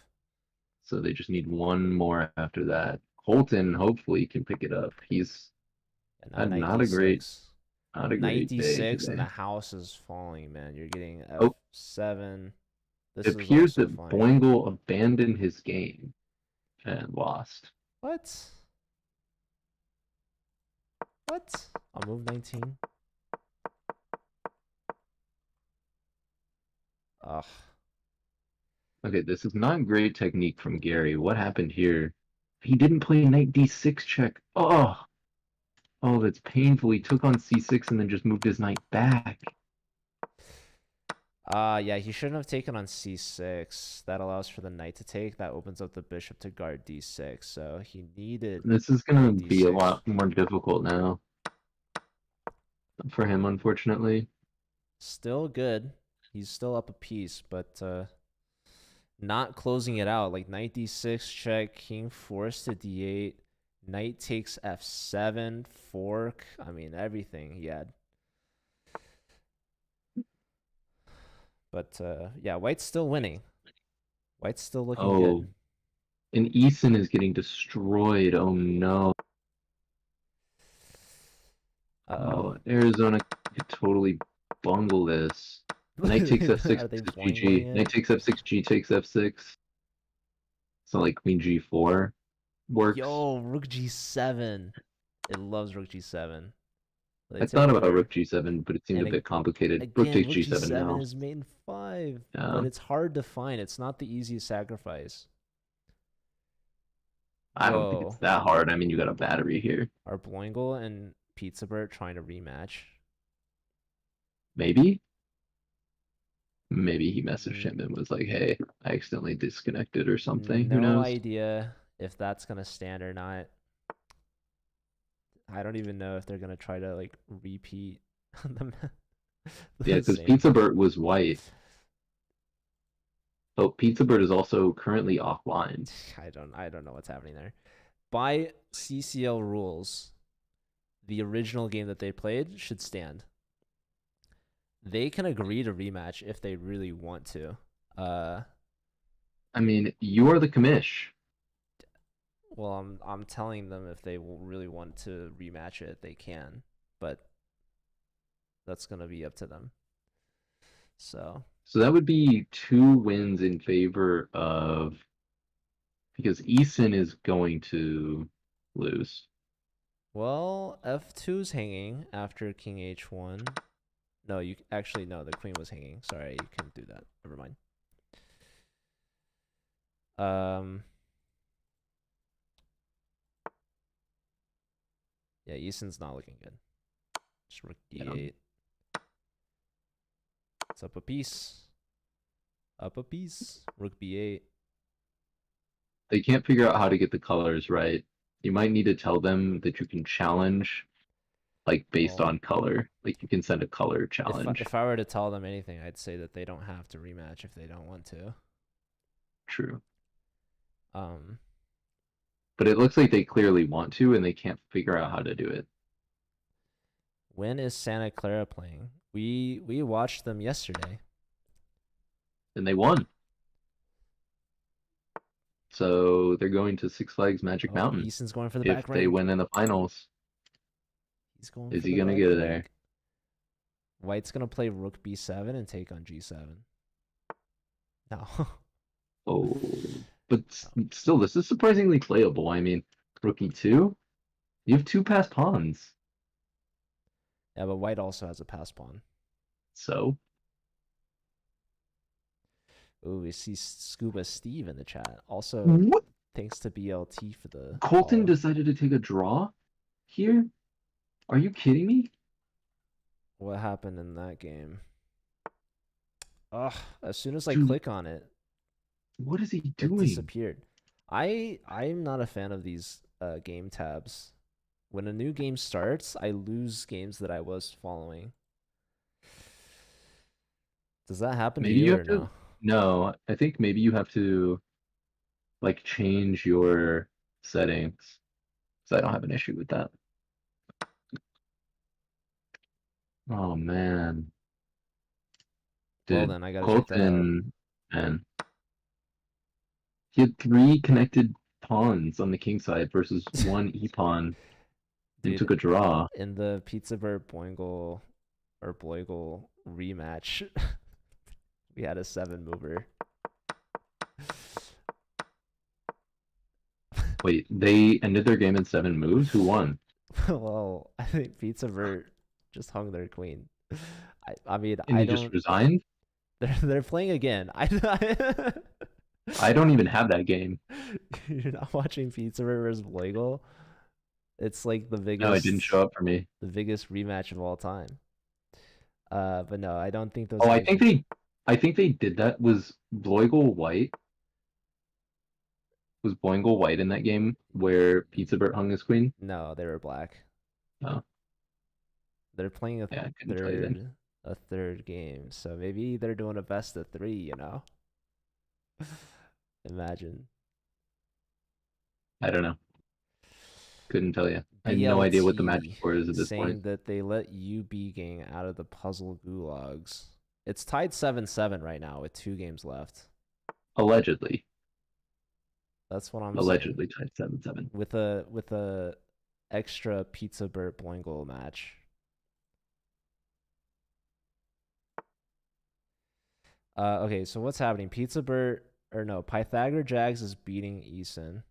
So they just need one more after that. Colton hopefully can pick it up. He's And now had knight not a great d6. not a Knight great day d6 and the today. house is falling, man. You're getting Oh, f7. it This is appears also that fine. Boingle abandoned his game and lost. What? What? I'll move 19. Ugh. Okay, this is not great technique from Gary. What happened here? He didn't play knight d6 check. Oh, that's painful. He took on c6 and then just moved his knight back. Yeah, he shouldn't have taken on c6. That allows for the knight to take. That opens up the bishop to guard d6. So he needed This is gonna knight be a d6. lot more difficult now for him, unfortunately. Still good. He's still up a piece, but not closing it out. Like knight d6 check, king forced to d8, knight takes f7, fork. I mean, everything he had. But yeah, white's still winning. White's still looking Oh, good. and Eason is getting destroyed. Oh no. Uh-oh. Oh, Arizona could totally bungle this. Knight takes f6 Are they to boingling GG. Knight it? takes f6, G takes f6. So like queen g4 works. Yo, rook g7. It loves rook g7. They I take thought about over. rook g7, but it seemed a And bit complicated. Rook again, takes rook g7 g7 now. is mate in 5, but Yeah. it's hard to find. It's not the easiest sacrifice. I don't think it's Whoa. that hard. I mean, you got a battery here. Are Boingle and Pizza Bert trying to rematch? Maybe? Maybe he messaged N- him and was like, hey, I accidentally disconnected or something. Who no knows? idea if that's gonna stand or not. I don't even know if they're gonna try to like repeat the, Yeah, the because same. Pizza Bert was white. Oh, Pizza Bird is also currently offline. I don't know what's happening there. By CCL rules, the original game that they played should stand. They can agree to rematch if they really want to. Uh, I mean, you are the commish. well, I'm telling them if they really want to rematch it, they can, but that's gonna be up to them. So, So that would be 2 wins in favor of because Eason is going to lose. well, f2's hanging after king h1. No, you actually no, the queen was hanging. Sorry, you couldn't do that. Never mind. Um, yeah, Eason's not looking good. Just rook Yeah. d8. It's up a piece. Up a piece. Rook b8. They can't figure out how to get the colors right. You might need to tell them that you can challenge like based Well, on color. Like you can send a color if challenge. if I were to tell them anything, I'd say that they don't have to rematch if they don't want to. True. Um, But it looks like they clearly want to and they can't figure out how to do it. when is Santa Clara playing? We watched them yesterday. And they won. So they're going to Six Flags Magic Oh, Mountain Eason's going for the if back they rank. win in the finals. He's going Is for he the gonna back get there? rank. White's gonna play Rook B7 and take on G7. No. Oh, but still, this is surprisingly playable. I mean, rookie two, you have two passed pawns. Yeah, but White also has a pass pawn. So Ooh, we see Scuba Steve in the chat. Also, what? thanks to BLT for the Colton follow. decided to take a draw here? Are you kidding me? What happened in that game? Ugh, as soon as I Dude, click on it, what is he it doing? disappeared. I'm not a fan of these game tabs. When a new game starts, I lose games that I was following. Does that happen to Maybe you you or have to. no? No, I think maybe you have to like change your settings. So I don't have an issue with that. Oh man, Well dude, then, I gotta check that out. Colton, man, he had 3 connected pawns on the king side versus one e pawn and Dude, took a draw. in the Pizza Bird Boingle or Boigle rematch, we had a 7 mover. Wait, they ended their game in 7 moves? Who won? Well, I think Pizza Bird just hung their queen. I mean, And I he just don't. resigned? They're playing again. I don't even have that game. You're not watching Pizza versus Blagel. It's like No, it didn't show up for me. the biggest rematch of all time. But no, I don't think those Oh, games are. I think they did that. Was Bloigel White? Was Boingle White in that game where Pizza Burt hung his queen? No, they were black. No, They're playing yeah, I couldn't tell you then. a third game, so maybe they're doing a best of three. Imagine. I don't know. Couldn't tell you. I have no idea what the match BLT score is at this saying point. that they let UB gang out of the puzzle gulags. It's tied 7-7 right now with 2 games left. Allegedly, That's what I'm saying. allegedly tied 7-7. With a extra Pizza Burt Boingle match. Okay, so what's happening? Pizza Burt or no, Pythagor Jags is beating Eason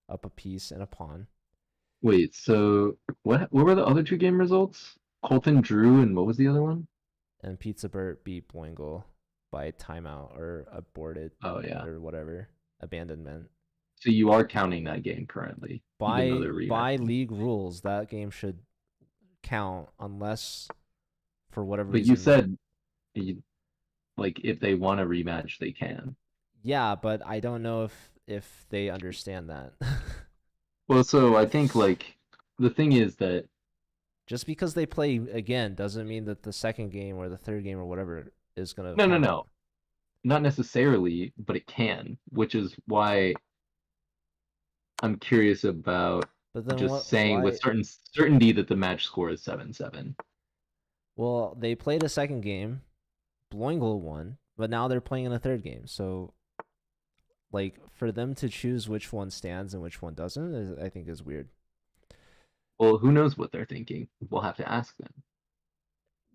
up a piece and a pawn. Wait, so what were the other two game results? Colton Drew and what was the other one? And Pizza Burt beat Boingle by timeout or aborted Oh yeah. or whatever. Abandonment. So you are counting that game currently, even though they're By rematching. league rules, that game should count unless for whatever But you reason. said you, like if they want a rematch, they can. Yeah, but I don't know if they understand that. Well, so I think like the thing is that Just because they play again doesn't mean that the second game or the third game or whatever is gonna no, no, count. no, not necessarily, but it can, which is why I'm curious about But then just what? saying with Why? certain certainty that the match score is 7-7. Well, they played a second game. Bloingle won, but now they're playing in a third game. So, like, for them to choose which one stands and which one doesn't, I think is weird. Well, who knows what they're thinking? We'll have to ask them.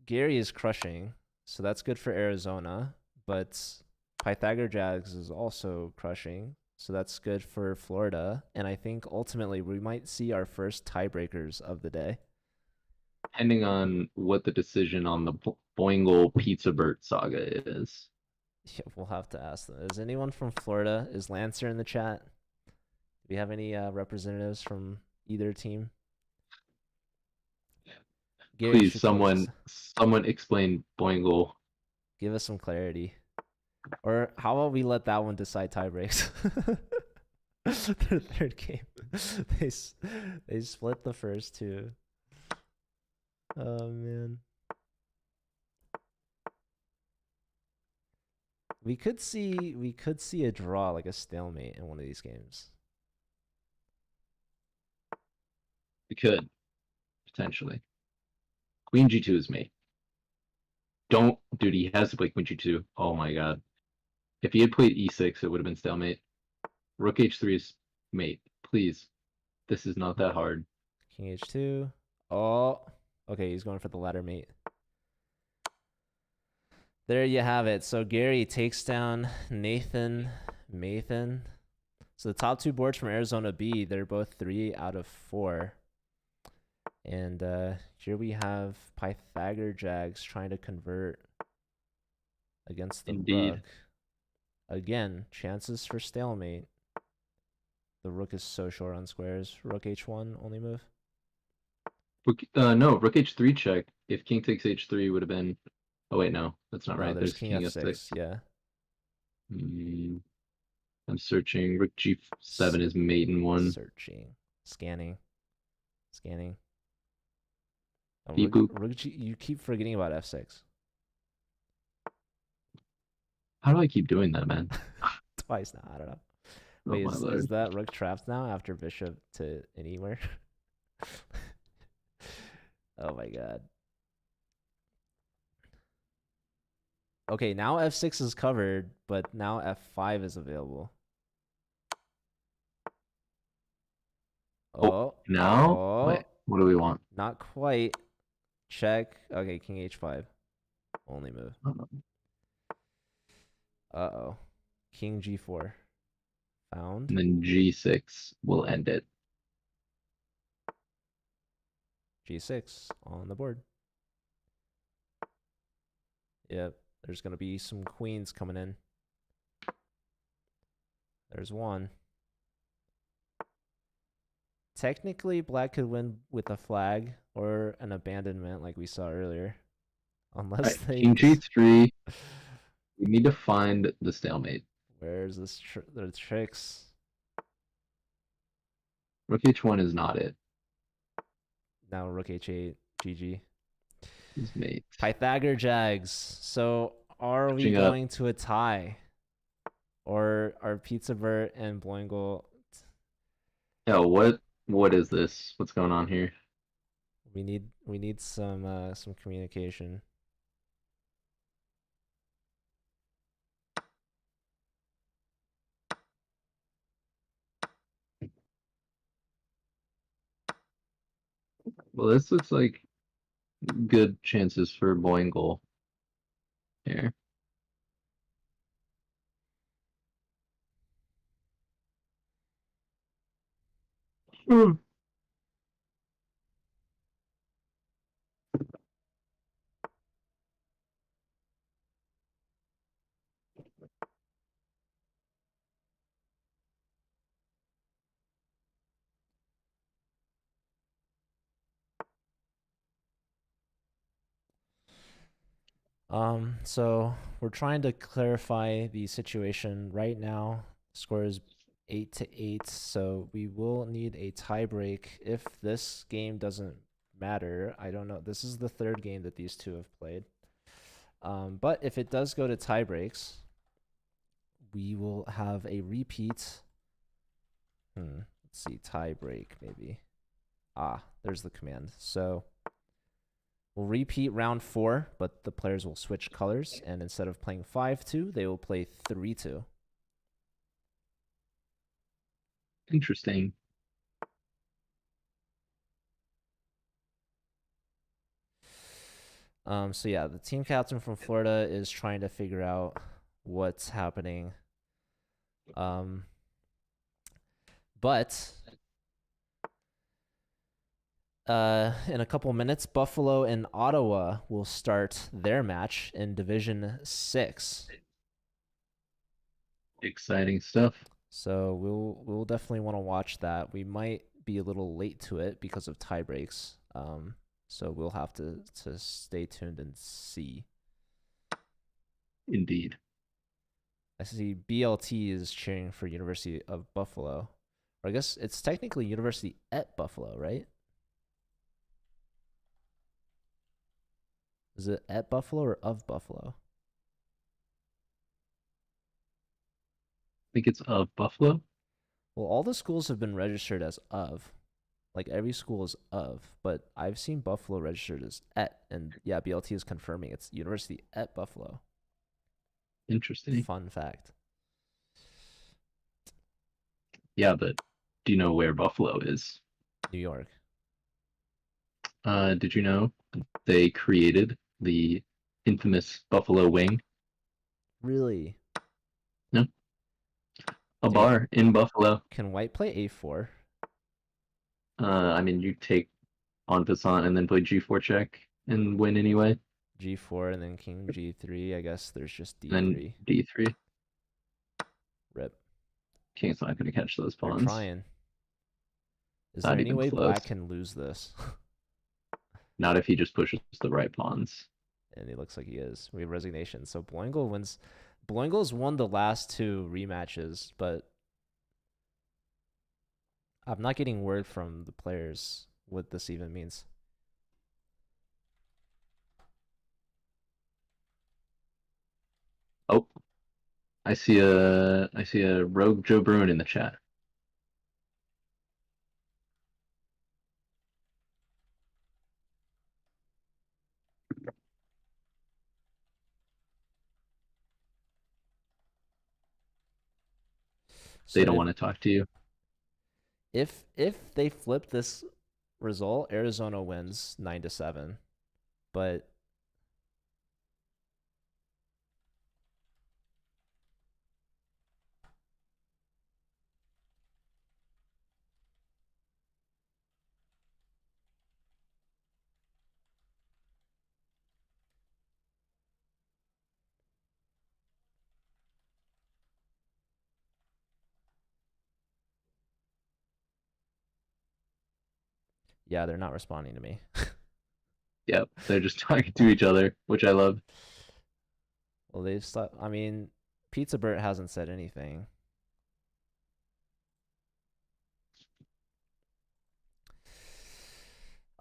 Gary is crushing, so that's good for Arizona. But Pythagor Jags is also crushing, so that's good for Florida. And I think ultimately we might see our first tiebreakers of the day. Depending on what the decision on the Boingle Pizza Burt saga is. Yeah, we'll have to ask them. Is anyone from Florida? Is Lancer in the chat? Do we have any representatives from either team? Gary Please, should close this. someone explain Boingle. Give us some clarity. Or how about we let that one decide tie breaks? Their third game. they they split the first two. Oh man. We could see a draw, like a stalemate in one of these games. We could potentially. Queen G2 is mate. Don't, dude. He has to play Queen G2. Oh my god. If he had played E6, it would have been stalemate. Rook H3 is mate. Please, this is not that hard. King H2. Oh, okay, he's going for the ladder mate. There you have it. So Gary takes down Nathan Mathan. So the top two boards from Arizona B, they're both 3 out of 4. And here we have Pythagor Jags trying to convert against the Indeed. rook. Again, chances for stalemate. The rook is so short on squares. Rook h1 only move. No, Rook H3 check. If King takes H3 would have been. Oh wait, no, that's not No, right. there's There's king King f6. F6. Yeah. I'm searching. Rook G7 is mate in one. Searching. Scanning. Scanning. Oh, Beep boop. rook G, you keep forgetting about f6. How do I keep doing that, man? Twice now. I don't know. Oh Wait, my is lord. that rook trapped now after bishop to anywhere? Oh my god. Okay, now f6 is covered, but now f5 is available. Oh, Oh, now? Wait, oh, what do we want? not quite. Check. Okay, king h5. Only move. Uh-oh. King g4. Found. And then G6 will end it. G6 on the board. Yep. There's gonna be some queens coming in. There's one. Technically, black could win with a flag or an abandonment, like we saw earlier, All unless right, they King just. G3. We need to find the stalemate. Where's the tricks? Rook H1 is not it. Now rook h8, GG. His mate. Pythagor Jags. So are we Catching up. going to a tie? Or are Pizza Bert and Boingle? Oh, what is this? What's going on here? We need some communication. Well, this looks like good chances for Boingle here. Hmm. So we're trying to clarify the situation right now. Score is 8-8, so we will need a tiebreak if this game doesn't matter. I don't know. This is the third game that these two have played. But if it does go to tiebreaks, we will have a repeat. Let's see, tiebreak maybe. There's the command. So we'll repeat round 4, but the players will switch colors, and instead of playing 5-2, they will play 3-2. Interesting. So yeah, the team captain from Florida is trying to figure out what's happening. But in a couple minutes, Buffalo and Ottawa will start their match in Division 6. Exciting stuff. So we'll definitely want to watch that. We might be a little late to it because of tie breaks. So we'll have to stay tuned and see. Indeed. I see BLT is cheering for University of Buffalo. Or I guess it's technically University at Buffalo, right? Is it at Buffalo or of Buffalo? I think it's of Buffalo. Well, all the schools have been registered as of. Like every school is of, but I've seen Buffalo registered as at, and yeah, BLT is confirming it's University at Buffalo. Interesting. Fun fact. Yeah, but do you know where Buffalo is? New York. Did you know they created the infamous Buffalo Wing? Really? No, a Dude, bar in Buffalo. can white play A4? I mean, you take en passant and then play G4 check and win anyway. G4 and then King G3. I guess there's just And then D3. D3. Rip. King's not going to catch those They're pawns. trying. Is there Not any even way close. black can lose this? Not if he just pushes the right pawns. And he looks like he is. We have resignation. So Boingle wins. Boingle's won the last 2 rematches, but I'm not getting word from the players what this even means. Oh, I see a rogue Joe Bruin in the chat. So They don't want to talk to you. if they flip this result, Arizona wins 9-7. But Yeah, they're not responding to me. Yep, they're just talking to each other, which I love. Well, they've stopped. I mean, Pizza Bert hasn't said anything.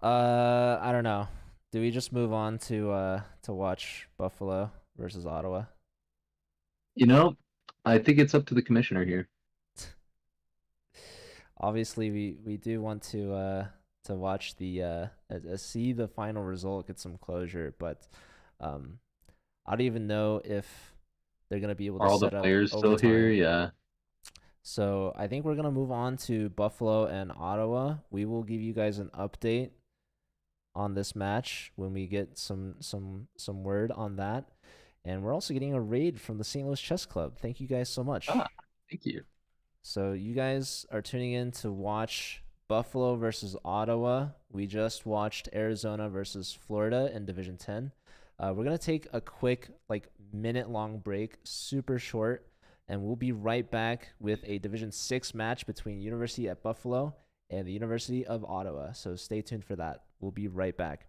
I don't know. Do we just move on to watch Buffalo versus Ottawa? You know, I think it's up to the commissioner here. Obviously, we do want to watch the see the final result, get some closure, but um, I don't even know if they're gonna be able to Are all the set up players still here? overtime. Yeah. So I think we're gonna move on to Buffalo and Ottawa. We will give you guys an update on this match when we get some word on that. And we're also getting a raid from the St. Louis Chess Club. Thank you guys so Ah, much. thank you. So you guys are tuning in to watch Buffalo versus Ottawa. We just watched Arizona versus Florida in Division 10. We're gonna take a quick like minute long break, super short, and we'll be right back with a Division 6 match between University at Buffalo and the University of Ottawa. So stay tuned for that. We'll be right back.